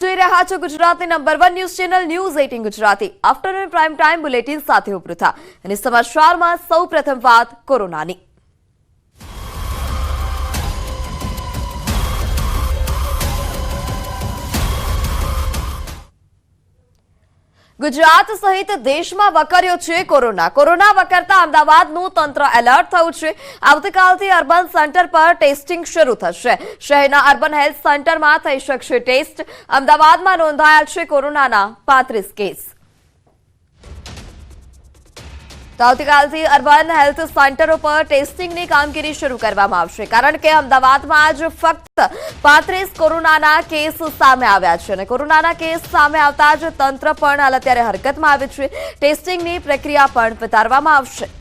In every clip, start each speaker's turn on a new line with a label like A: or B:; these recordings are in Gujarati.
A: જોઈ રહ્યા છો ગુજરાતની number 1 news channel news 18 Gujarati afternoon prime time bulletin સાથે હું પૃથા અને સમાચારમાં સૌપ્રથમ વાત કોરોનાની। ગુજરાત સહિત દેશમાં વકર્યો છે કોરોના વકરતા અમદાવાદનું તંત્ર એલર્ટ થયું છે। આવતીકાલથી અર્બન સેન્ટર પર ટેસ્ટિંગ શરૂ થશે। શહેરના અર્બન હેલ્થ સેન્ટરમાં થઈ શકશે ટેસ્ટ। અમદાવાદમાં નોંધાયા છે કોરોનાના 35 કેસ। આવતીકાલથી અર્બન હેલ્થ સેન્ટરો પર ટેસ્ટિંગની કામગીરી શરૂ કરવામાં આવશે, કારણ કે અમદાવાદમાં જ ફક્ત 35 કોરોનાના કેસ સામે આવ્યા છે અને કોરોનાના કેસ સામે આવતા જ તંત્ર પણ હાલ અત્યારે હરકતમાં આવ્યું છે। ટેસ્ટિંગની પ્રક્રિયા પણ વધારવામાં આવશે।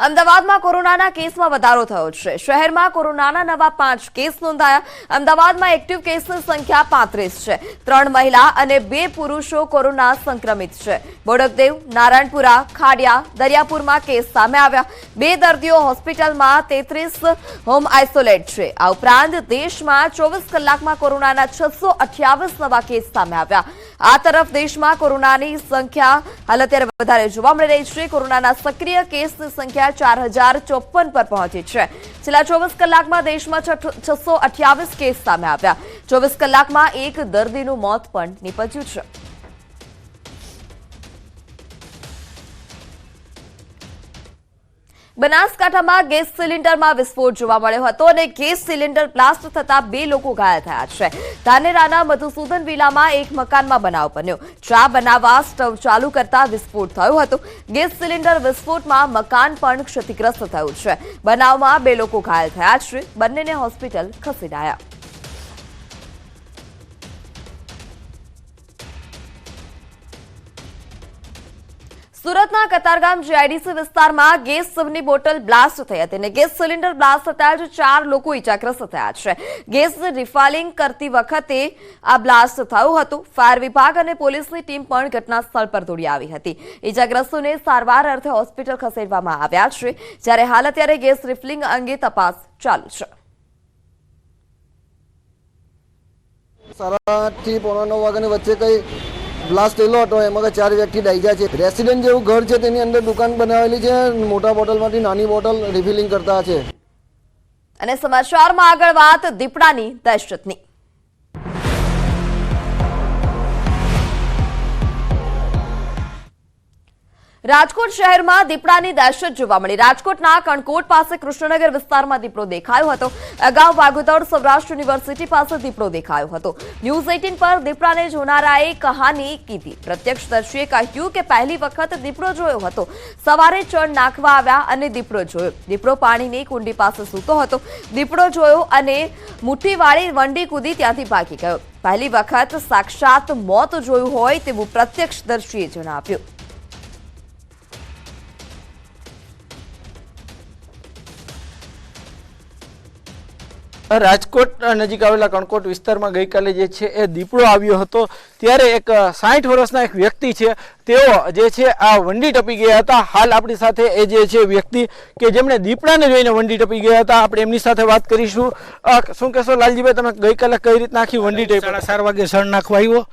A: અમદાવાદમાં કોરોનાના કેસમાં વધારો થયો છે। શહેરમાં કોરોનાના નવા 5 કેસ નોંધાયા। અમદાવાદમાં એક્ટિવ કેસની સંખ્યા 35 છે। 3 મહિલા અને 2 પુરુષો કોરોના સંક્રમિત છે। બોડકદેવ, નારાયણપુરા, ખાડિયા, દરિયાપુરમાં કેસ સામે આવ્યા। 2 દર્દીઓ હોસ્પિટલમાં, 33 હોમ આઇસોલેટ છે। આ ઉપરાંત દેશમાં 24 કલાકમાં કોરોનાના 628 નવા કેસ સામે આવ્યા। આ તરફ દેશમાં કોરોનાની સંખ્યા હાલ અત્યારે વધારે જોવા મળી રહી છે। કોરોનાના સક્રિય કેસની સંખ્યા 4054 પર પહોંચી છે। છેલ્લા 24 કલાકમાં દેશમાં 628 કેસ સામે આવ્યા। 24 કલાકમાં એક દર્દીનું મોત પણ નીપજ્યું છે। બનાસકાંઠામાં ગેસ સિલિન્ડરમાં વિસ્ફોટ જોવા મળ્યો હતો અને ગેસ સિલિન્ડર બ્લાસ્ટ થતા 2 લોકો ઘાયલ થયા છે। ધાનેરાના મધુસૂદન વિલામાં એક મકાનમાં બનાવ બન્યો। ચા બનાવવા સ્ટવ ચાલુ કરતા વિસ્ફોટ થયો હતો। ગેસ સિલિન્ડર વિસ્ફોટમાં મકાન પણ ક્ષતિગ્રસ્ત થયું છે। બનાવમાં 2 લોકો ઘાયલ થયા છે। બંનેને હોસ્પિટલ ખસેડાયા। સુરતના કતારગામ જીઆઈડીસી વિસ્તારમાં ગેસની બોટલ બ્લાસ્ટ થઈ હતી અને ગેસ સિલિન્ડર બ્લાસ્ટ થતા જ 4 લોકો ઇજાગ્રસ્ત થયા છે। ગેસ રિફિલિંગ કરતી વખતે આ બ્લાસ્ટ થયું હતું। ફાયર વિભાગ અને પોલીસની ટીમ પણ ઘટના સ્થળ પર દોડી આવી હતી। ઇજાગ્રસ્તોને સારવાર અર્થે હોસ્પિટલ ખસેડવામાં આવ્યા છે, જ્યારે હાલ અત્યારે ગેસ રિફિલિંગ અંગે તપાસ ચાલુ છે।
B: 8:30 થી 9:45 વાગ્યાની વચ્ચે કઈ બ્લાસ્ટ થયેલો હતો। એમાં 4 વ્યક્તિ દાઝ્યા છે। રેસિડેન્ટ જેવું ઘર છે, તેની અંદર દુકાન બનાવેલી છે। મોટા બોટલમાંથી નાની બોટલ રિફિલિંગ કરતા છે।
A: અને સમાચારમાં આગળ વાત દીપડાની દહેશતની। રાજકોટ શહેરમાં દીપડાની દહેશત જોવા મળી। રાજકોટના કણકોટ પાસે કૃષ્ણનગર વિસ્તારમાં દીપડો દેખાયો હતો। અગાઉ વાઘોતડ સૌરાષ્ટ્ર યુનિવર્સિટી પાસે દીપડો દેખાયો હતો। ન્યૂઝ 18 પર દીપડાને જોનારાએ કહાની કીધી। પ્રત્યક્ષદર્શીએ કહ્યું કે પહેલી વખત દીપડો જોયો હતો। સવારે ચણ નાખવા આવ્યા અને દીપડો જોયો। દીપડો પાણીની કુંડી પાસે સૂતો હતો। દીપડો જોયો અને મુઠ્ઠીવાળી વંડી કૂદી ત્યાંથી ભાગી ગયો। પહેલી વખત સાક્ષાત મોત જોયું હોય તેવું પ્રત્યક્ષદર્શીએ જણાવ્યું।
C: રાજકોટ નજીક આવેલા કણકોટ વિસ્તારમાં ગઈકાલે જે છે એ દીપડો આવ્યો હતો। ત્યારે એક 60 વર્ષના એક વ્યક્તિ છે, તેઓ જે છે આ વંડી ટપી ગયા હતા। હાલ આપણી સાથે એ જે છે વ્યક્તિ કે જેમણે દીપડાને જોઈને વંડી ટપી ગયા હતા, આપણે એમની સાથે વાત કરીશું। શું કહેશો લાલજીભાઈ, તમે ગઈકાલે કઈ રીતના આખી વંડી ટપી?
D: 4:30 વાગે સણ નાખવા આવ્યો।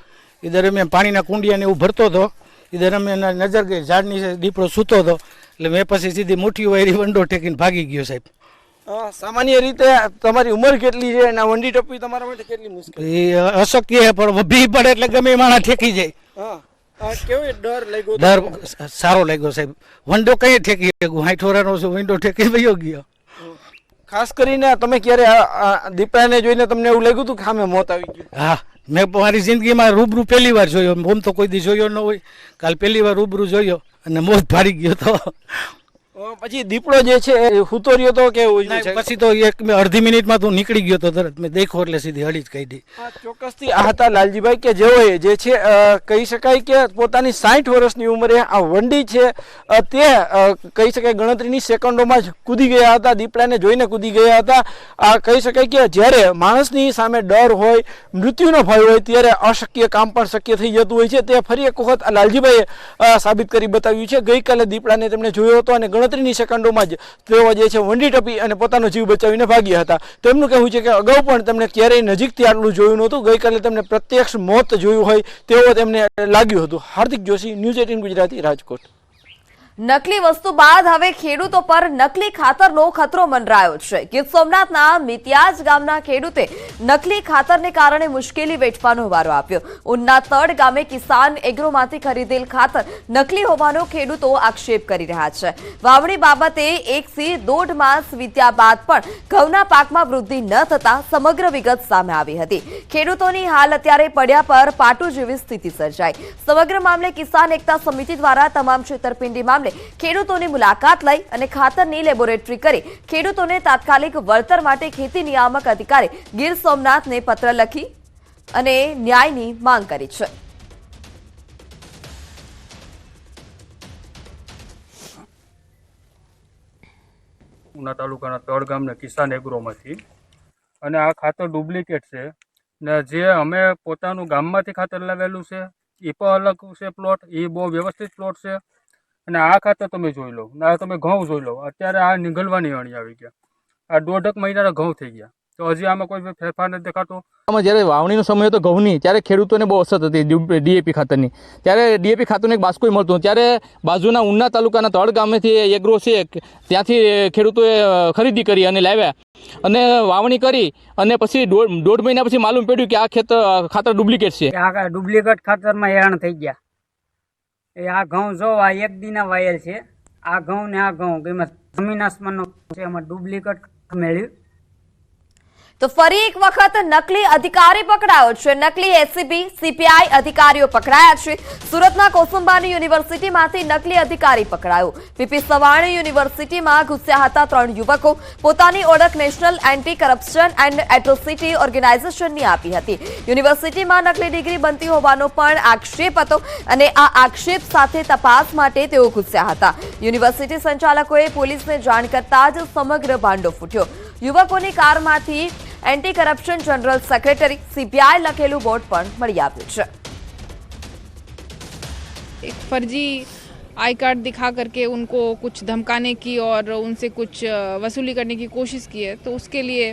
D: એ દરમિયાન પાણીના કુંડિયાને એવું ભરતો હતો। એ દરમિયાન નજર ગઈ ઝાડની દીપડો સૂતો હતો, એટલે મેં પછી સીધી મુઠ્ઠી વાયરી વંડો ટેકીને ભાગી ગયો સાહેબ।
C: સામાન્ય રીતે તમારી ઉંમર કેટલી છે અને વંડી ટપવી તમારા માટે કેટલી મુશ્કેલ?
D: એ અશક્ય પણ ભી પડે એટલે ગમે માણસ ઠેકી જાય।
C: કેવો ડર લાગ્યો?
D: ડર સારો લાગ્યો સાહેબ। વંડો કઈ ઠેકી ગયો? 60 વર્ષનો વિન્ડો ઠેકી વયો ગયો।
C: ખાસ કરીને તમે ક્યારે દીપડાને જોઈને તમને એવું લાગ્યું હતું કે સામે મોત આવી ગયું?
D: હા, મેં મારી જિંદગીમાં રૂબરૂ પહેલી વાર જોયો। ઓમ તો કોઈ દી જોયો ન હોય, કાલ પહેલી વાર રૂબરૂ જોયો અને મોત ભાડી ગયો તો।
C: પછી દીપડો જે છે એ સૂતો રહ્યો હતો કે
D: પછી તો અડધી મિનિટમાં તો નીકળી ગયો તો તરત મેં દેખો એટલે સીધી હળી જ કાઢી।
C: ચોક્કસથી આ હતા લાલજીભાઈ કે જેઓએ જે છે કહી શકાય કે પોતાની 60 વર્ષની ઉંમરે આ વંડી છે તે કહી શકાય ગણતરીની સેકન્ડોમાં જ કૂદી ગયા હતા। દીપડાને જોઈને કૂદી ગયા હતા। આ કહી શકાય કે જ્યારે માણસની સામે ડર હોય, મૃત્યુનો ભય હોય, ત્યારે અશક્ય કામ પણ શક્ય થઈ જતું હોય છે। તે ફરી એક વખત લાલજીભાઈએ સાબિત કરી બતાવ્યું છે। ગઈકાલે દીપડાને તેમણે જોયો હતો અને ગણતરીની સેકન્ડોમાં જ તેઓ જે છે વંડી ટપી અને પોતાનો જીવ બચાવીને ભાગ્યા હતા. તેમનું કહેવું છે કે અગાઉ પણ તેમને ક્યારેય નજીકથી આટલું જોયું નહોતું. ગઈકાલે તેમને પ્રત્યક્ષ મોત જોયું હોય તેવો તેમને લાગ્યું હતું. હાર્દિક જોશી, ન્યૂઝ 18 ગુજરાતી, રાજકોટ.
A: નકલી વસ્તુ બાદ હવે ખેડૂતો પર નકલી ખાતરનો ખતરો મંડરાયો છે. ગીર સોમનાથના મિતિયાજ ગામના ખેડૂતે નકલી ખાતરને કારણે મુશ્કેલી વેઠવાનો વારો આપ્યો. ઉના તડ ગામે કિસાન એગ્રોમાંથી ખરીદેલ ખાતર નકલી હોવાનો ખેડૂતો આક્ષેપ કરી રહ્યા છે. વાવણી બાબતે 1 થી 1.5 માસ વીત્યા બાદ પણ ઘઉંના પાકમાં વૃદ્ધિ ન થતા સમગ્ર વિગત સામે આવી હતી. ખેડૂતોની હાલ અત્યારે પડ્યા પર પાટું જેવી સ્થિતિ સર્જાઈ. સમગ્ર મામલે કિસાન એકતા સમિતિ દ્વારા તમામ છેતરપિંડી મામલે ખેડૂતોની મુલાકાત લઈ અને ખાતરની લેબોરેટરી કરી ખેડૂતોને તાત્કાલિક વળતર માટે ખેતી નિયામક અધિકારી ગીર સોમનાથને પત્ર લખી અને ન્યાયની માંગ કરી છે.
E: ઉના તાલુકાના તળ ગામના કિસાન એગ્રોમાંથી, અને આ ખાતર ડુપ્લિકેટ છે ને જે અમે પોતાનું ગામમાંથી ખાતર લાવેલું છે એ પણ અલગ છે પ્લોટ, એ બહુ વ્યવસ્થિત પ્લોટ છે. અને આ ખાતર તમે જોઈ લો, આ તમે ઘઉં જોઈ લો, અત્યારે આ નીંગલવાની અણી આવી ગયા, આ 1.5 મહિનાના ઘઉં થઈ ગયા, તો હજી આમાં કોઈ ફેરફાર નથી દેખાતો.
F: આમાં જ્યારે વાવણીનો સમય હતો ઘઉંની, ત્યારે ખેડૂતોને બહુ અસર હતી ડીએપી ખાતરની. ત્યારે ડીએપી ખાતરનું એક બાસ્કોય મળતું, ત્યારે બાજુના ઉના તાલુકાના તળ ગામેથી એગ્રો છે ત્યાંથી ખેડૂતોએ ખરીદી કરી અને લાવ્યા અને વાવણી કરી અને પછી 1.5 મહિના પછી માલુમ પડ્યું કે આ ખાતર ડુપ્લિકેટ છે.
G: આ ડુપ્લિકેટ ખાતરમાં હેરાન થઈ ગયા. આ ઘઉં જો આ 1 દીના વાયેલ છે, આ ઘઉં ને આ ઘઉં એમાં જમીન આસમાનનો છે, એમાં ડુપ્લિકેટ મેળવ્યું.
A: તો ફરી એક વખત નકલી અધિકારી પકડાયો છે. નકલી એસીબી સીપીઆઈ અધિકારીઓ પકડાયા છે. સુરતના કોસંબાની યુનિવર્સિટીમાંથી નકલી અધિકારી પકડાયો. પીપી સવાણી યુનિવર્સિટીમાં ઘૂસ્યા હતા 3 યુવકો. પોતાની ઓળખ national anti corruption and atrocity ઓર્ગેનાઇઝેશનની આપી હતી. યુનિવર્સિટીમાં નકલી ડિગ્રી બનતી હોવાનો પણ આક્ષેપ હતો અને આ આક્ષેપ સાથે તપાસ માટે તેઓ ઘૂસ્યા હતા. યુનિવર્સિટી સંચાલકોએ પોલીસને જાણ કરતા જ સમગ્ર ભાંડો ફૂટ્યો. યુવકોની કારમાંથી anti corruption general secretary CPI लखेलू बोर्ड पर मળી આવ્યું છે.
H: एक फर्जी आई कार्ड दिखा करके उनको कुछ धमकाने की और उनसे कुछ वसूली करने की कोशिश की है, तो उसके लिए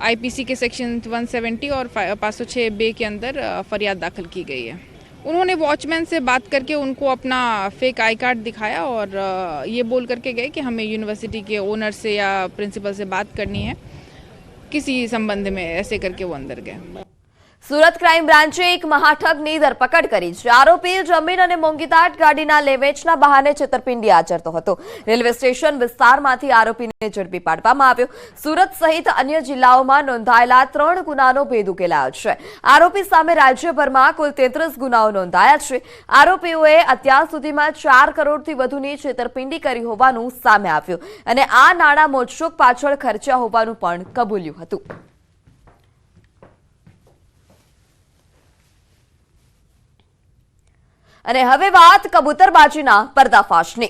H: आईपीसी के सेक्शन 170 और 506 बे के अंदर फरियाद दाखिल की गई है. उन्होंने वॉचमैन से बात करके उनको अपना फेक आई कार्ड दिखाया और ये बोल करके गए कि हमें यूनिवर्सिटी के ओनर से या प्रिंसिपल से बात करनी है किसी संबंध में, ऐसे करके वो अंदर गए.
A: સુરત ક્રાઇમ બ્રાન્ચે એક મહાઠગની ધરપકડ કરી છે. આરોપી જમીન અને મોંઘીદાટ ગાડીના લેવેચના બહાને છેતરપિંડી આચરતો હતો. રેલવે સ્ટેશન વિસ્તારમાંથી આરોપીને ઝડપી પાડવામાં આવ્યો. સુરત સહિત અન્ય જિલ્લાઓમાં નોંધાયેલા 3 ગુનાનો ભેદ ઉકેલાયો છે. આરોપી સામે રાજ્યભરમાં કુલ 33 ગુનાઓ નોંધાયા છે. આરોપીઓએ અત્યાર સુધીમાં 4 કરોડથી વધુની છેતરપિંડી કરી હોવાનું સામે આવ્યું અને આ નાણાં મોજશોખ પાછળ ખર્ચ્યા હોવાનું પણ કબૂલ્યું હતું. અને હવે વાત કબૂતરબાજીના પર્દાફાશની.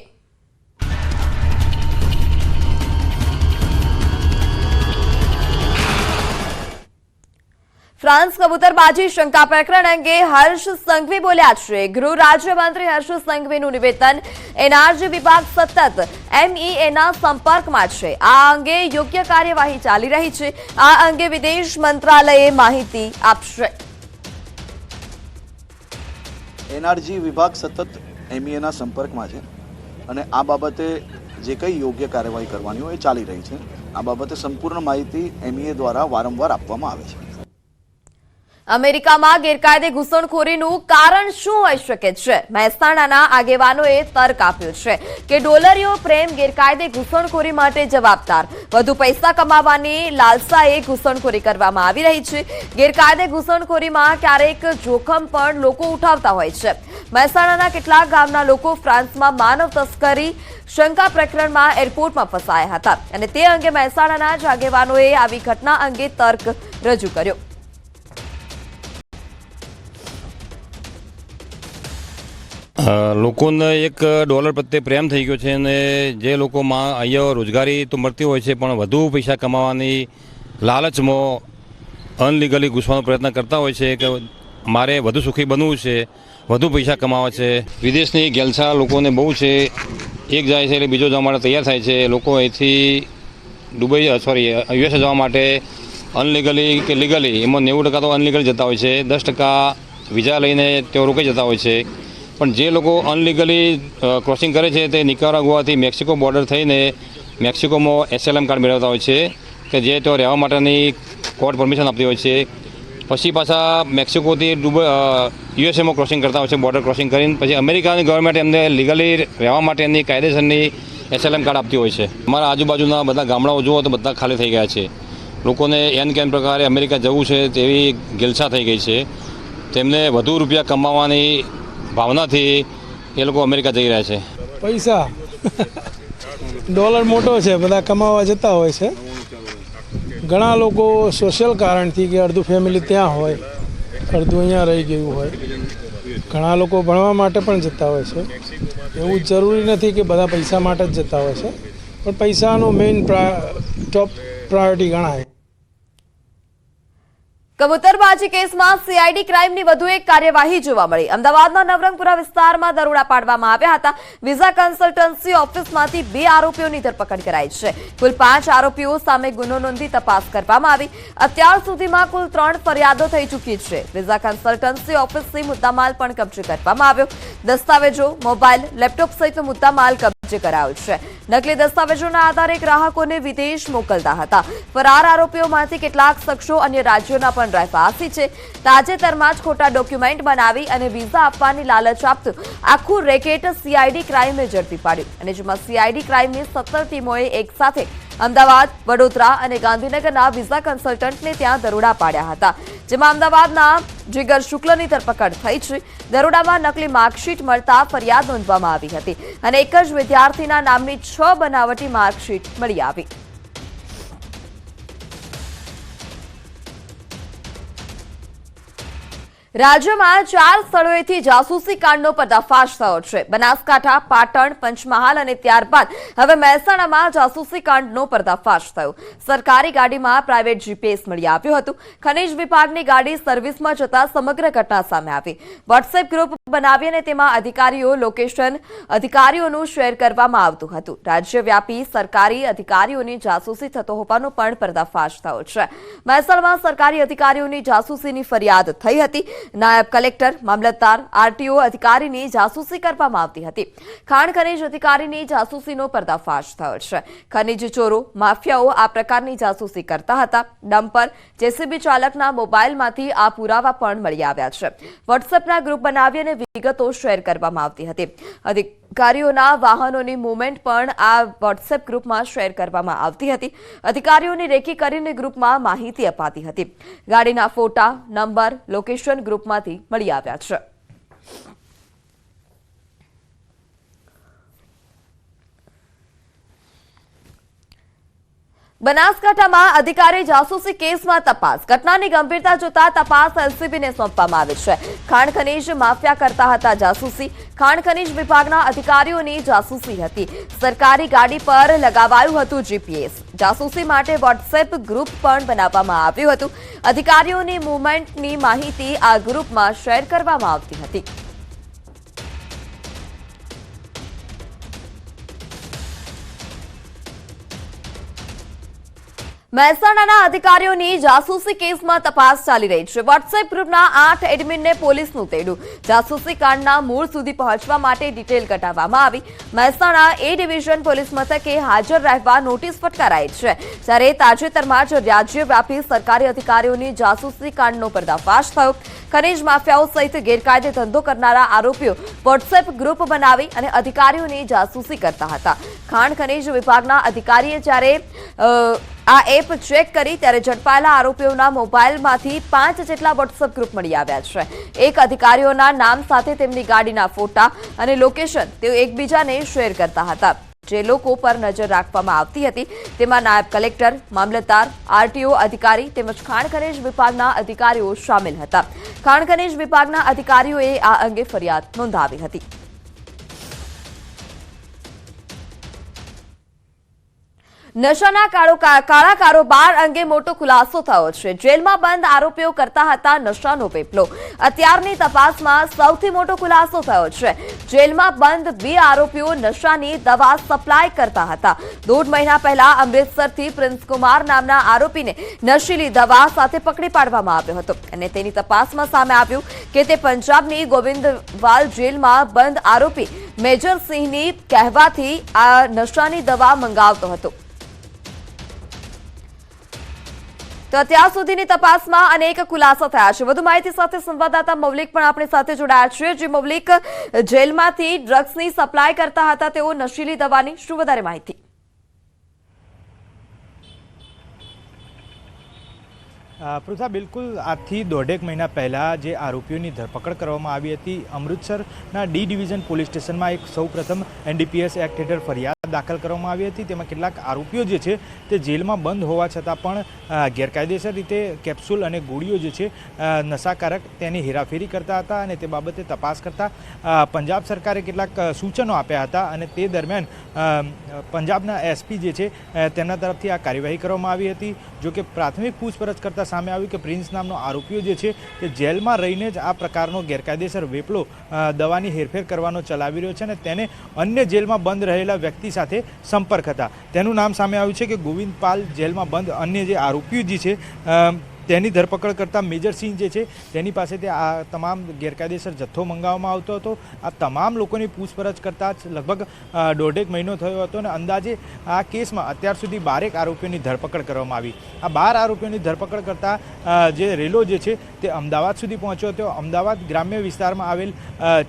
A: ફ્રાન્સ કબૂતરબાજી શંકા પ્રકરણ અંગે હર્ષ સંઘવી બોલ્યા છે. ગૃહ રાજ્યમંત્રી હર્ષ સંઘવીનું નિવેદન. એનઆરજી વિભાગ સતત એમઈએના સંપર્કમાં છે. આ અંગે યોગ્ય કાર્યવાહી ચાલી રહી છે. આ અંગે વિદેશ મંત્રાલયે માહિતી આપશે.
I: એનઆરજી વિભાગ સતત એમઈએના સંપર્કમાં છે અને આ બાબતે જે કંઈ યોગ્ય કાર્યવાહી કરવાની હોય એ ચાલી રહી છે. આ બાબતે સંપૂર્ણ માહિતી એમઈએ દ્વારા વારંવાર આપવામાં આવે છે.
A: અમેરિકામાં ગેરકાયદે ઘૂસણખોરીનું કારણ શું હોઈ શકે છે? મહેસાણાના આગેવાનોએ તર્ક આપ્યો છે કે ડોલરીયો પ્રેમ ગેરકાયદે ઘૂસણખોરી માટે જવાબદાર. વધુ પૈસા કમાવાની લાલસાએ ઘૂસણખોરી કરવામાં આવી રહી છે. ગેરકાયદે ઘૂસણખોરીમાં ક્યારેક જોખમ પણ લોકો ઉઠાવતા હોય છે. મહેસાણાના કેટલાક ગામના લોકો ફ્રાન્સમાં માનવ તસ્કરી શંકા પ્રકરણમાં એરપોર્ટમાં ફસાયા હતા અને તે અંગે મહેસાણાના જ આગેવાનોએ આવી ઘટના અંગે તર્ક રજૂ કર્યો.
J: લોકોને એક ડોલર પ્રત્યે પ્રેમ થઈ ગયો છે અને જે લોકોમાં અહીંયા રોજગારી તો મળતી હોય છે પણ વધુ પૈસા કમાવાની લાલચમાં અનલીગલી ઘૂસવાનો પ્રયત્ન કરતા હોય છે કે મારે વધુ સુખી બનવું છે, વધુ પૈસા કમાવા છે. વિદેશની ગેલસા લોકોને બહુ છે એક જાય છે એટલે બીજો જવા માટે તૈયાર થાય છે. લોકો અહીંથી દુબઈ યુએસએ જવા માટે અનલીગલી કે લીગલી એમાં 90% તો અનલીગલી જતા હોય છે, 10% વિઝા લઈને તેઓ રોકાઈ જતા હોય છે. પણ જે લોકો અનલીગલી ક્રોસિંગ કરે છે તે નિકારાગુઆથી મેક્સિકો બોર્ડર થઈને મેક્સિકોમાં એસએલએમ કાર્ડ મેળવતા હોય છે કે જે તેઓ રહેવા માટેની કોર્ટ પરમિશન આપતી હોય છે. પછી પાછા મેક્સિકોથી યુએસએમાં ક્રોસિંગ કરતા હોય છે, બોર્ડર ક્રોસિંગ કરીને પછી અમેરિકાની ગવર્મેન્ટ એમને લીગલી રહેવા માટેની કાયદેસરની એસએલએમ કાર્ડ આપતી હોય છે. અમારા આજુબાજુના બધા ગામડાઓ જુઓ તો બધા ખાલી થઈ ગયા છે. લોકોને કેન પ્રકારે અમેરિકા જવું છે તેવી ગિલસા થઈ ગઈ છે. તેમને વધુ રૂપિયા કમાવાની ભાવનાથી એ લોકો અમેરિકા જઈ રહ્યા છે.
K: પૈસા ડોલર મોટો છે, બધા કમાવા જતા હોય છે. ઘણા લોકો સોશિયલ કારણથી કે અડધું ફેમિલી ત્યાં હોય, અડધું અહીંયા રહી ગયું હોય. ઘણા લોકો ભણવા માટે પણ જતા હોય છે. એવું જરૂરી નથી કે બધા પૈસા માટે જ જતા હોય છે, પણ પૈસાનું મેઇન ટોપ પ્રાયોરિટી ગણાય.
A: કબૂતરબાજી કેસમાં સીઆઈડી ક્રાઇમની વધુ એક કાર્યવાહી જોવા મળી. અમદાવાદના નવરંગપુરા વિસ્તારમાં દરોડા પાડવામાં આવ્યા હતા. વિઝા કન્સલ્ટન્સી ઓફિસમાંથી 2 આરોપીઓની ધરપકડ કરાઈ છે. કુલ 5 આરોપીઓ સામે ગુનો નોંધી તપાસ કરવામાં આવી. અત્યાર સુધીમાં કુલ 3 ફરિયાદો થઈ ચૂકી છે. વિઝા કન્સલ્ટન્સી ઓફિસથી મુદ્દામાલ પણ કબજે કરવામાં આવ્યો. દસ્તાવેજો, મોબાઈલ, લેપટોપ સહિતનો મુદ્દામાલ કબજે કરાયો છે. નકલી દસ્તાવેજોના આધારે ગ્રાહકોને વિદેશ મોકલતા હતા. ફરાર આરોપીઓમાંથી કેટલાક શખ્સો અન્ય રાજ્યોના પણ રહેવાસી છે. તાજેતરમાં જ ખોટા ડોક્યુમેન્ટ બનાવી અને વિઝા આપવાની લાલચ આપતું આખું રેકેટ સીઆઈડી ક્રાઇમે ઝડપી પાડ્યું અને જેમાં સીઆઈડી ક્રાઇમની 17 ટીમોએ એક સાથે અમદાવાદ, વડોદરા અને ગાંધીનગરના વિઝા કન્સલ્ટન્ટને ત્યાં દરોડા પાડ્યા હતા. જેમાં અમદાવાદના જીગર શુક્લની ધરપકડ થઈ છે. દરોડામાં નકલી માર્કશીટ મળતા ફરિયાદ નોંધવામાં આવી હતી અને એક જ વિદ્યાર્થીના નામની 6 બનાવટી માર્કશીટ મળી આવી. રાજ્યમાં 4 સ્થળોએથી જાસૂસી કાંડનો પર્દાફાશ થયો છે. બનાસકાંઠા, પાટણ, પંચમહાલ અને ત્યારબાદ હવે મહેસાણામાં જાસૂસી કાંડનો પર્દાફાશ થયો. સરકારી ગાડીમાં પ્રાઇવેટ જીપીએસ મળી આવ્યું હતું. ખનીજ વિભાગની ગાડી સર્વિસમાં જતા સમગ્ર ઘટના સામે આવી. વોટ્સએપ ગ્રુપ બનાવી અને તેમાં લોકેશન અધિકારીઓનું શેર કરવામાં આવતું હતું. રાજ્યવ્યાપી સરકારી અધિકારીઓની જાસૂસી થતો હોવાનો પણ પર્દાફાશ થયો છે. મહેસાણામાં સરકારી અધિકારીઓની જાસૂસીની ફરિયાદ થઈ હતી. નાયબ કલેક્ટર, મામલતદાર, આરટીઓ અધિકારીની જાસૂસી કરવામાં આવતી હતી. ખાણ ખનીજ અધિકારીની જાસૂસીનો પર્દાફાશ થયો છે. ખનીજ ચોરો, માફિયાઓ આ પ્રકારની જાસૂસી કરતા હતા. ડમ્પર, જેસીબી ચાલકના મોબાઈલમાંથી આ પુરાવા પણ મળી આવ્યા છે. વોટ્સએપના ગ્રુપ બનાવી અને વિગતો શેર કરવામાં આવતી હતી. અધિકારીઓના વાહનોની મૂવમેન્ટ પણ આ વોટ્સએપ ગ્રુપમાં શેર કરવામાં આવતી હતી. અધિકારીઓની રેકી કરીને ગ્રુપમાં માહિતી અપાતી હતી. ગાડીના ફોટા, નંબર, લોકેશન ગ્રુપમાંથી મળી આવ્યા છે. બનાસકાંઠામાં અધિકારી જાસૂસી કેસમાં તપાસ. ઘટનાની ગંભીરતા જોતા તપાસ એલસીબીને સોંપવામાં આવી છે. ખાણ ખનીજ માફિયા કરતા હતા જાસૂસી. ખાણ ખનીજ વિભાગના અધિકારીઓની જાસૂસી હતી. સરકારી ગાડી પર લગાવાયું હતું જીપીએસ. જાસૂસી માટે વોટ્સએપ ગ્રુપ પણ બનાવવામાં આવ્યું હતું. અધિકારીઓની મૂવમેન્ટની માહિતી આ ગ્રુપમાં શેર કરવામાં આવતી હતી. મહેસાણાના અધિકારીઓની જાસૂસી કેસમાં તપાસ ચાલી રહી છે. વોટ્સએપ ગ્રુપના 8 એડમિનને પોલીસનું તેડું. જાસૂસી કાંડના મૂળ સુધી પહોંચવા માટે ડિટેલ કઢાવવામાં આવી. મહેસાણા એ ડિવિઝન પોલીસ મથકે હાજર રહેવા નોટિસ ફટકારાઈ છે. જ્યારે તાજેતરમાં જ રાજ્યવ્યાપી સરકારી અધિકારીઓની જાસૂસી કાંડનો પર્દાફાશ થયો. ખનીજ માફિયાઓ સહિત ગેરકાયદે ધંધો કરનારા આરોપીઓ વોટ્સએપ ગ્રુપ બનાવી અને અધિકારીઓની જાસૂસી કરતા હતા. ખાણ ખનીજ વિભાગના અધિકારીએ જ્યારે આ એપ ચેક કરી ત્યારે ઝડપાયેલા આરોપીઓના મોબાઈલમાંથી 5 જેટલા વોટ્સએપ ગ્રુપ મળી આવ્યા છે. એક અધિકારીઓના નામ સાથે તેમની ગાડીના ફોટા અને લોકેશન તેઓ એકબીજાને શેર કરતા હતા. જે લોકો પર નજર રાખવામાં આવતી હતી તેમાં નાયબ કલેક્ટર, મામલતદાર, આરટીઓ અધિકારી તેમજ ખાણ ખનીજ વિભાગના અધિકારીઓ સામેલ હતા. ખાણ ખનીજ વિભાગના અધિકારીઓએ આ અંગે ફરિયાદ નોંધાવી હતી. નશાના કાળા કારોબાર અંગે મોટો ખુલાસો થયો છે. જેલમાં બંધ આરોપીઓ કરતા હતા નશાનો પેપલો. અત્યારની તપાસમાં સૌથી મોટો ખુલાસો થયો છે. જેલમાં બંધ 2 આરોપીઓ નશાની દવા સપ્લાય કરતા હતા. 1.5 મહિના પહેલા અમૃતસરથી પ્રિન્સ કુમાર નામના આરોપીને નશીલી દવા સાથે પકડી પાડવામાં આવ્યો હતો અને તેની તપાસમાં સામે આવ્યું કે તે પંજાબની ગોવિંદવાલ જેલમાં બંધ આરોપી મેજર સિંહની કહેવાથી આ નશાની દવા મંગાવતો હતો. તો અત્યાર સુધીની તપાસમાં અનેક ખુલાસા થયા છે. વધુ માહિતી સાથે સંવાદદાતા મૌલિક પણ આપણી સાથે જોડાયા છે. જે મૌલિક, જેલમાંથી ડ્રગ્સની સપ્લાય કરતા હતા તેઓ નશીલી દવાની શું વધારે માહિતી?
L: પૃથા, બિલકુલ આજથી 1.5 મહિના પહેલાં જે આરોપીઓની ધરપકડ કરવામાં આવી હતી, અમૃતસરના ડી ડિવિઝન પોલીસ સ્ટેશનમાં એક સૌપ્રથમ NDPS એક્ટ હેઠળ ફરિયાદ દાખલ કરવામાં આવી હતી. તેમાં કેટલાક આરોપીઓ જે છે તે જેલમાં બંધ હોવા છતાં પણ ગેરકાયદેસર રીતે કેપ્સ્યુલ અને ગોળીઓ જે છે નશાકારક તેની હેરાફેરી કરતા હતા અને તે બાબતે તપાસ કરતા પંજાબ સરકારે કેટલાક સૂચનો આપ્યા હતા અને તે દરમિયાન પંજાબના SP જે છે તેમના તરફથી આ કાર્યવાહી કરવામાં આવી હતી. જો કે પ્રાથમિક પૂછપરછ કરતાં સામે આવ્યું કે પ્રિન્સ નામનો આરોપીઓ જે છે તે જેલમાં રહીને જ આ પ્રકારનો ગેરકાયદેસર વેપલો દવાની હેરફેર કરવાનો ચલાવી રહ્યો છે અને તેને અન્ય જેલમાં બંધ રહેલા વ્યક્તિ સાથે સંપર્ક હતા. તેનું નામ સામે આવ્યું છે કે ગોવિંદપાલ જેલમાં બંધ અન્ય જે આરોપીઓ જે છે તેની ધરપકડ કરતા મેજર સિંહ જે છે તેની પાસેથી આ તમામ ગેરકાયદેસર જથ્થો મંગાવવામાં આવતો હતો. આ તમામ લોકોની પૂછપરછ કરતાં જ લગભગ 1.5 મહિનો થયો હતો અને અંદાજે આ કેસમાં અત્યાર સુધી 12 આરોપીઓની ધરપકડ કરવામાં આવી. આ 12 આરોપીઓની ધરપકડ કરતાં જે રેલો જે છે તે અમદાવાદ સુધી પહોંચ્યો હતો. અમદાવાદ ગ્રામ્ય વિસ્તારમાં આવેલ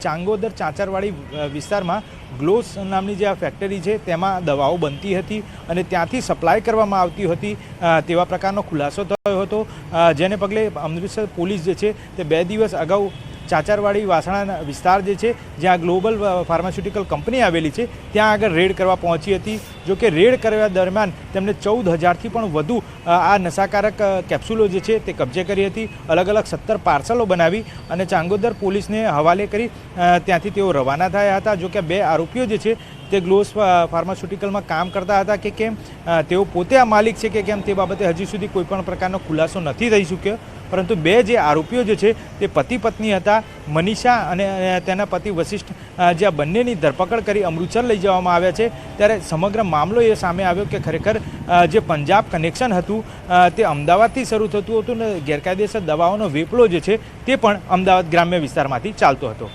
L: ચાંગોદર ચાંચરવાડી વિસ્તારમાં ગ્લોસ નામની જે આ ફેક્ટરી છે તેમાં દવાઓ બનતી હતી અને ત્યાંથી સપ્લાય કરવામાં આવતી હતી તેવા પ્રકારનો ખુલાસો થયો હતો. જેને પગલે અમૃતસર પોલીસ જે છે તે 2 દિવસ અગાઉ ચાચરવાડી વાસણા વિસ્તાર જે છે જ્યાં ગ્લોબલ ફાર્માસ્યુટિકલ કંપની આવેલી છે ત્યાં આગળ રેડ કરવા પહોંચી હતી. જો કે રેડ કરવા દરમિયાન તેમને 14,000થી પણ વધુ આ નશાકારક કેપ્સ્યુલો જે છે તે કબજે કરી હતી. અલગ અલગ 17 પાર્સલો બનાવી અને ચાંગોદર પોલીસને હવાલે કરી ત્યાંથી તેઓ રવાના થયા હતા. જો કે 2 આરોપીઓ જે છે તે ગ્લોસ ફાર્માસ્યુટિકલમાં કામ કરતા હતા કે કેમ, તેઓ પોતે આ માલિક છે કે કેમ તે બાબતે હજી સુધી કોઈપણ પ્રકારનો ખુલાસો નથી થઈ શક્યો. પરંતુ 2 જે આરોપીઓ જે છે તે પતિ પત્ની હતા, મનીષા અને તેના પતિ વશિષ્ઠ, જે આ બંનેની ધરપકડ કરી અમૃતસર લઈ જવામાં આવ્યા છે. ત્યારે સમગ્ર મામલો એ સામે આવ્યો કે ખરેખર જે પંજાબ કનેક્શન હતું તે અમદાવાદથી શરૂ થતું હતું ને ગેરકાયદેસર દવાઓનો વેપલો જે છે તે પણ અમદાવાદ ગ્રામ્ય વિસ્તારમાંથી ચાલતો હતો.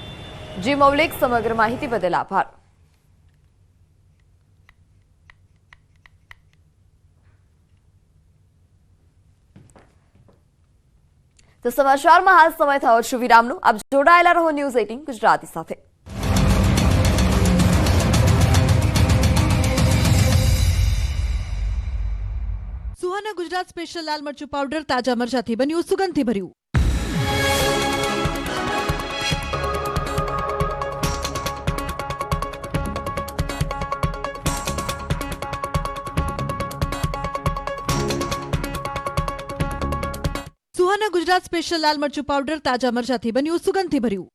A: જી મૌલિક, સમગ્ર માહિતી બદલ આભાર. તો સમાચારમાં હાલ સમય થયો છે વિરામનો. આપ જોડાયેલા રહો ન્યૂઝ 18 ગુજરાતી સાથે.
M: સુહાના ગુજરાત સ્પેશિયલ લાલ મરચું પાવડર તાજા મરચાથી બન્યું સુગંધથી ભર્યું. સુહાના ગુજરાત સ્પેશિયલ લાલ મરચું પાવડર તાજા મરચાથી બન્યું સુગંધથી ભર્યું.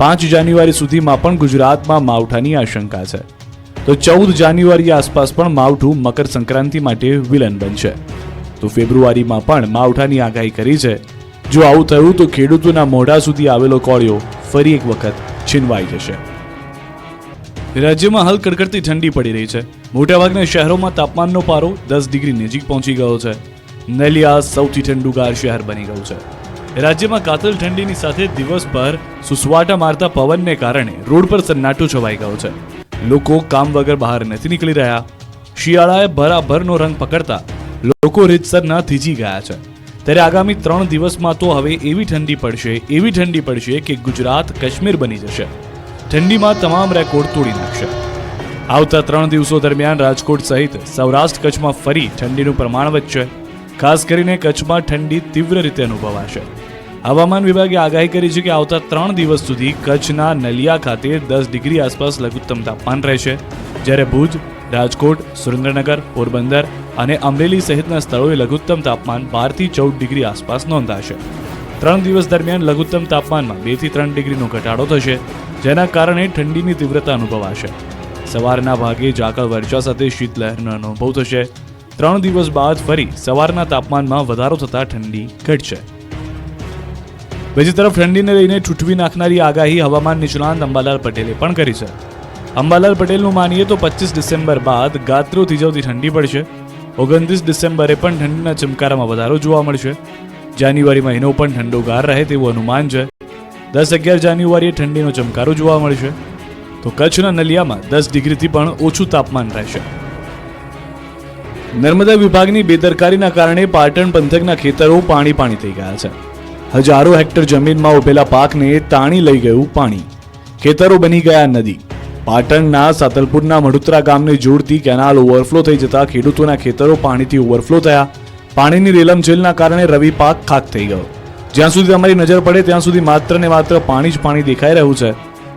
N: 5 જાન્યુઆરી સુધીમાં પણ ગુજરાતમાં માવઠાની આશંકા છે. તો 14 જાન્યુઆરી આસપાસ પણ માવઠું મકર સંક્રાંતિ માટે વિલન બનશે. તો ફેબ્રુઆરીમાં પણ માવઠાની આગાહી કરી છે. જો આવું થયું તો ખેડૂતોના મોઢા સુધી આવેલો કોળિયો ફરી એક વખત છીનવાઈ જશે. રાજ્યમાં હાલ કડકડતી ઠંડી પડી રહી છે. મોટાભાગના શહેરોમાં તાપમાનનો પારો 10 ડિગ્રી નજીક પહોંચી ગયો છે. નલિયા સૌથી ઠંડુગાર શહેર બની ગયું છે. રાજ્યમાં કાતલ ઠંડીની સાથે દિવસભર સુસવાટા મારતા પવનને કારણે રોડ પર સન્નાટો છવાઈ ગયો છે. લોકો કામ વગર બહાર નથી નીકળી રહ્યા. શિયાળાએ ભરાભરનો રંગ પકડતા લોકો રીતસરના થીજી ગયા છે. ત્યારે આગામી 3 દિવસમાં તો હવે એવી ઠંડી પડશે કે ગુજરાત કાશ્મીર બની જશે. ઠંડીમાં તમામ રેકોર્ડ તોડી નાખશે. આવતા 3 દિવસો દરમિયાન રાજકોટ સહિત સૌરાષ્ટ્ર કચ્છમાં ફરી ઠંડીનું પ્રમાણ વધશે. ખાસ કરીને કચ્છમાં ઠંડી તીવ્ર રીતે અનુભવાશે. હવામાન વિભાગે આગાહી કરી છે કે આવતા 3 દિવસ સુધી કચ્છના નલિયા ખાતે 10 ડિગ્રી આસપાસ લઘુત્તમ તાપમાન રહેશે. જ્યારે ભુજ, રાજકોટ, સુરેન્દ્રનગર, પોરબંદર અને અમરેલી સહિતના સ્થળોએ લઘુત્તમ તાપમાન 12 થી 14 ડિગ્રી આસપાસ નોંધાશે. 3 દિવસ દરમિયાન લઘુત્તમ તાપમાનમાં 2 થી 3 ડિગ્રીનો ઘટાડો થશે, જેના કારણે ઠંડીની તીવ્રતા અનુભવાશે. સવારના ભાગે ઝાકળ વર્ષા સાથે શીતલહેરનો અનુભવ થશે. 3 દિવસ બાદ ફરી સવારના તાપમાનમાં વધારો થતાં ઠંડી ઘટશે. બીજી તરફ ઠંડીને લઈને ઠૂઠવી નાખનારી આગાહી હવામાન નિષ્ણાંત અંબાલાલ પટેલે પણ કરી છે. અંબાલાલ પટેલનું માનીએ તો 25 ડિસેમ્બર બાદ ગાત્રો થીજવતી ઠંડી પડશે. 29 ડિસેમ્બરે પણ ઠંડીના ચમકારામાં વધારો જોવા મળશે. જાન્યુઆરી મહિનો પણ ઠંડોગાર રહે તેવું અનુમાન છે. 10-11 જાન્યુઆરીએ ઠંડીનો ચમકારો જોવા મળશે. તો કચ્છના નલિયામાં 10 ડિગ્રીથી પણ ઓછું તાપમાન રહેશે. નર્મદા વિભાગની બેદરકારીના કારણે પાટણ પંથકના ખેતરો પાણી થઈ ગયા છે. હજારો હેક્ટર જમીનમાં ઉભેલા પાકને તાણી લઈ ગયું પાણી. ખેતરો બની ગયા નદી. પાટણના સાતલપુરના મડુત્રા ગામને જોડતી કેનાલ ઓવરફ્લો થઈ જતા ખેડૂતોના ખેતરો પાણીથી ઓવરફ્લો થયા. પાણીની રેલમછેલના કારણે રવિ પાક ખાક થઈ ગયો. જ્યાં સુધી અમારી નજર પડે ત્યાં સુધી માત્ર ને માત્ર પાણી જ પાણી દેખાઈ રહ્યું છે.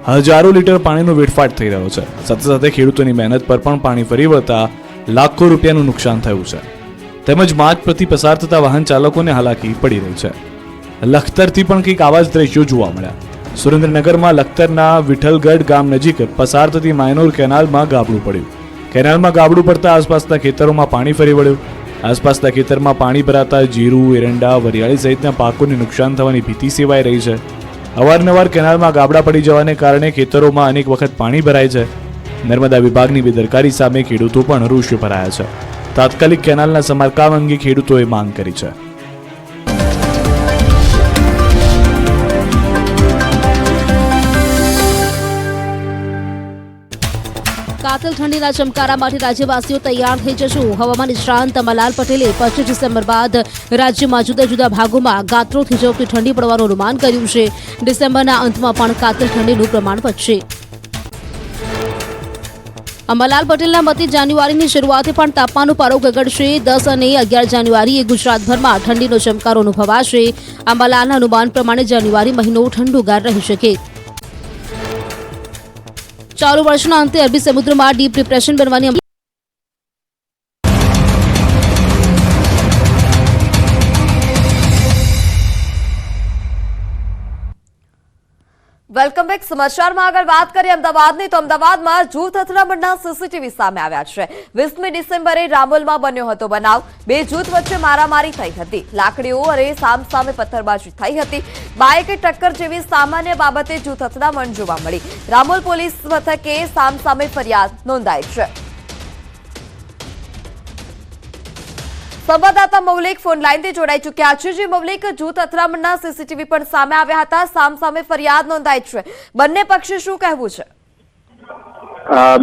N: હજારો લીટર પાણીનો વેડફાટ થઈ રહ્યો છે. સાથે સાથે ખેડૂતોની મહેનત પર પણ પાણી ફરી વળતા લાખો રૂપિયાનું નુકસાન થયું છે. તેમજ માર્ગ પરથી પસાર થતા વાહન ચાલકોને હાલાકી પડી રહી છે. લખતરથી પણ કંઈક આવા જ દ્રશ્યો જોવા મળ્યા. સુરેન્દ્રનગરમાં લખતરના વિઠ્ઠલગઢ ગામ નજીક પસાર થતી માયનોર કેનાલમાં ગાબડું પડ્યું. કેનાલમાં ગાબડું પડતા આસપાસના ખેતરોમાં પાણી ફરી વળ્યું. આસપાસના ખેતરમાં પાણી ભરાતા જીરું, એરંડા, વરિયાળી સહિતના પાકોને નુકસાન થવાની ભીતિ સેવાઈ રહી છે. અવારનવાર કેનાલમાં ગાબડા પડી જવાને કારણે ખેતરોમાં અનેક વખત પાણી ભરાય છે. નર્મદા વિભાગની બેદરકારી સામે ખેડૂતો પણ રોષે ભરાયા છે. તાત્કાલિક કેનાલના સમારકામ અંગે ખેડૂતોએ માંગ કરી છે.
M: કાતલ ઠંડીના ચમકારા માટે રાજ્યવાસીઓ તૈયાર થઈ જશું. હવામાન નિષ્ણાંત અંબાલાલ પટેલે 25 ડિસેમ્બર બાદ રાજ્યમાં જુદા જુદા ભાગોમાં ગાત્રો થીજવતી ઠંડી પડવાનું અનુમાન કર્યું છે. ડિસેમ્બરના અંતમાં પણ કાતલ ઠંડીનું પ્રમાણ વધશે. અંબાલાલ પટેલના મતે જાન્યુઆરીની શરૂઆતે પણ તાપમાનનો પારો ગગડશે. 10 અને 11 જાન્યુઆરીએ ગુજરાતભરમાં ઠંડીનો ચમકારો અનુભવાશે. અંબાલાલના અનુમાન પ્રમાણે જાન્યુઆરી મહિનો ઠંડોગાર રહી શકે. ચાલુ વર્ષના અંતે અરબી સમુદ્રમાં ડીપ ડિપ્રેશન બનવાની
A: વેલકમ બેક. સમાચારમાં આગળ વાત કરીએ અમદાવાદની, તો અમદાવાદમાં જૂથ અથડામણના સીસીટીવી સામે આવ્યા છે. 20મી ડિસેમ્બરે રામોલમાં બન્યો હતો બનાવ. બે જૂથ વચ્ચે મારામારી થઈ હતી. લાકડીઓ અને સામસામે પથ્થરબાજી થઈ હતી. બાઇકે ટક્કર જેવી સામાન્ય બાબતે જૂથ અથડામણ જોવા મળી. રામોલ પોલીસ મથકે સામસામે ફરિયાદ નોંધાઈ છે. સંવાદદાતા મૌલિક ફોન લાઈનથી જોડાઈ ચૂક્યા છે. જે મૌલિક, જૂથ અથડામણના સીસીટીવી પણ સામે આવ્યા હતા, સામસામે ફરિયાદ નોંધાઈ છે. બંને પક્ષે શું કહેવું છે?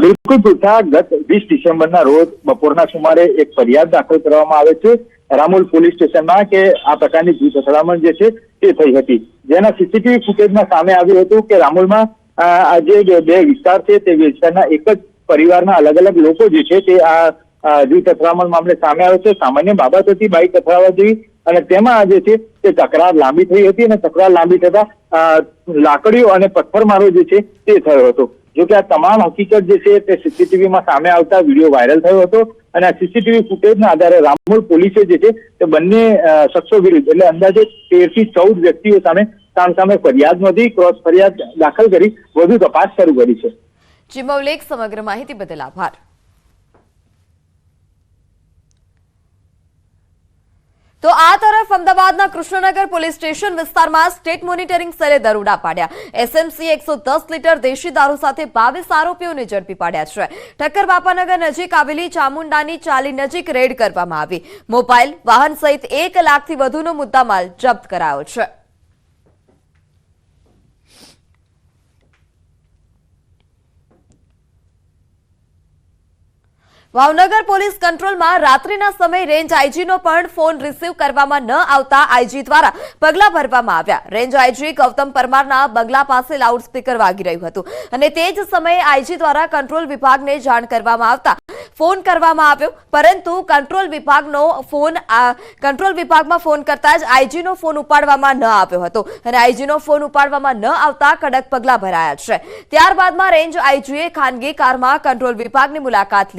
O: બિલકુલ પૃથા, ગત 20 ડિસેમ્બરના રોજ બપોરના સુમારે એક ફરિયાદ દાખલ કરવામાં આવે છે રામોલ પોલીસ સ્ટેશનમાં કે આ પ્રકારની જૂથ અથડામણ જે છે તે થઈ હતી. જેના સીસીટીવી ફૂટેજમાં સામે આવ્યું હતું કે રામોલમાં જે બે વિસ્તાર છે તે વિસ્તારના એક જ પરિવારના અલગ અલગ લોકો જે છે તે આ જૂથ અથડામણ મામલે સામે આવે છે. સામાન્ય બાબત હતી બાઇક અથડાવા જેવી, અને તેમાં જે છે તે તકરાર લાંબી થઈ હતી અને તકરાર લાંબી થતા લાકડીઓ અને પથ્થરમારો જે છે તે થયો હતો. જોકે આ તમામ હકીકત જે છે તે સીસીટીવીમાં સામે આવતા વિડીયો વાયરલ થયો હતો અને આ સીસીટીવી ફૂટેજના આધારે રામોલ પોલીસે જે છે તે બંને શખ્સો વિરુદ્ધ એટલે અંદાજે 13 થી 14 વ્યક્તિઓ સામે ફરિયાદ નોંધી, ક્રોસ ફરિયાદ દાખલ કરી વધુ તપાસ શરૂ કરી છે.
A: જી મૌલિક, સમગ્ર માહિતી બદલ આભાર. તો આ તરફ અમદાવાદના કૃષ્ણનગર પોલીસ સ્ટેશન વિસ્તારમાં સ્ટેટ મોનિટરિંગ સેલે દરોડા પાડ્યા. એસએમસી 110 લીટર દેશી દારૂ સાથે 22 આરોપીઓને ઝડપી પાડ્યા છે. ઠક્કર બાપાનગર નજીક આવેલી ચામુંડાની ચાલી નજીક રેડ કરવામાં આવી. મોબાઈલ, વાહન સહિત 1 લાખથી વધુનો મુદ્દામાલ જપ્ત કરાયો છે. ભાવનગર પોલીસ કંટ્રોલમાં રાત્રિના સમયે રેન્જ આઈજીનો પણ ફોન રિસીવ કરવામાં ન આવતા આઈજી દ્વારા પગલાં ભરવામાં આવ્યા. રેન્જ આઈજી ગૌતમ પરમારના બંગલા પાસે લાઉડસ્પીકર વાગી રહ્યું હતું અને તે જ સમયે આઈજી દ્વારા કંટ્રોલ વિભાગને જાણ કરવામાં આવતા ફોન કરવામાં આવ્યો, પરંતુ કંટ્રોલ વિભાગમાં ફોન કરતા જ આઈજીનો ફોન ઉપાડવામાં ન આવ્યો હતો અને આઈજીનો ફોન ઉપાડવામાં ન આવતા કડક પગલાં ભરાયા છે. ત્યારબાદમાં રેન્જ આઈજીએ ખાનગી કારમાં કંટ્રોલ વિભાગની મુલાકાત લીધી